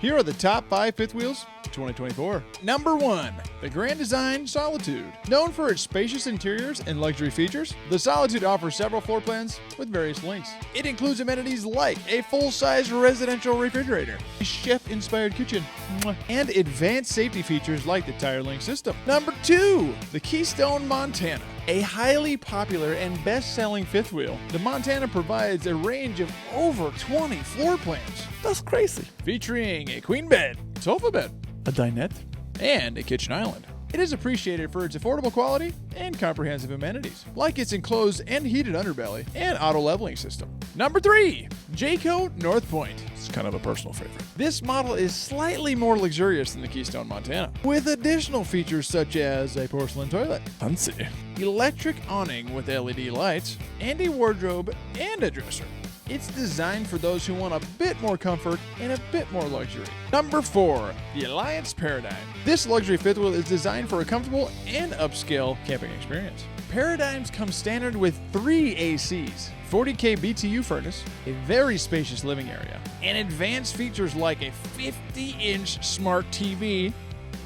Here are the top 5 fifth wheels of 2024. Number 1, the Grand Design Solitude. Known for its spacious interiors and luxury features, the Solitude offers several floor plans with various lengths. It includes amenities like a full-size residential refrigerator, a chef-inspired kitchen, and advanced safety features like the Tire Linc System. Number 2, the Keystone Montana. A highly popular and best-selling fifth wheel, the Montana provides a range of over 20 floor plans. That's crazy. Featuring a queen bed, sofa bed, A dinette? and a kitchen island. It is appreciated for its affordable quality and comprehensive amenities, like its enclosed and heated underbelly and auto leveling system. Number 3, Jayco North Point. It's kind of a personal favorite. This model is slightly more luxurious than the Keystone Montana, with additional features such as a porcelain toilet, Fancy. electric awning with LED lights, and a wardrobe and a dresser. It's designed for those who want a bit more comfort and a bit more luxury. Number 4, the Alliance Paradigm. This luxury fifth wheel is designed for a comfortable and upscale camping experience. Paradigms come standard with 3 ACs, 40K BTU furnace, a very spacious living area, and advanced features like a 50-inch smart TV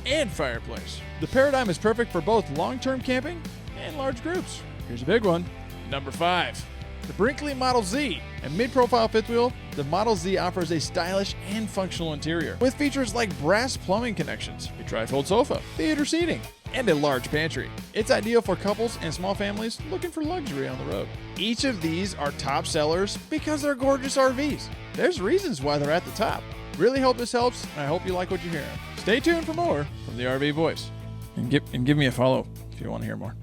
and fireplace. The Paradigm is perfect for both long-term camping and large groups. Here's a big one. Number 5. The Brinkley Model Z. A mid-profile fifth wheel, the Model Z offers a stylish and functional interior with features like brass plumbing connections, a tri-fold sofa, theater seating, and a large pantry. It's ideal for couples and small families looking for luxury on the road. Each of these are top sellers because they're gorgeous RVs. There's reasons why they're at the top. Really hope this helps, and I hope you like what you're hearing. Stay tuned for more from the RV Voice. And give me a follow if you want to hear more.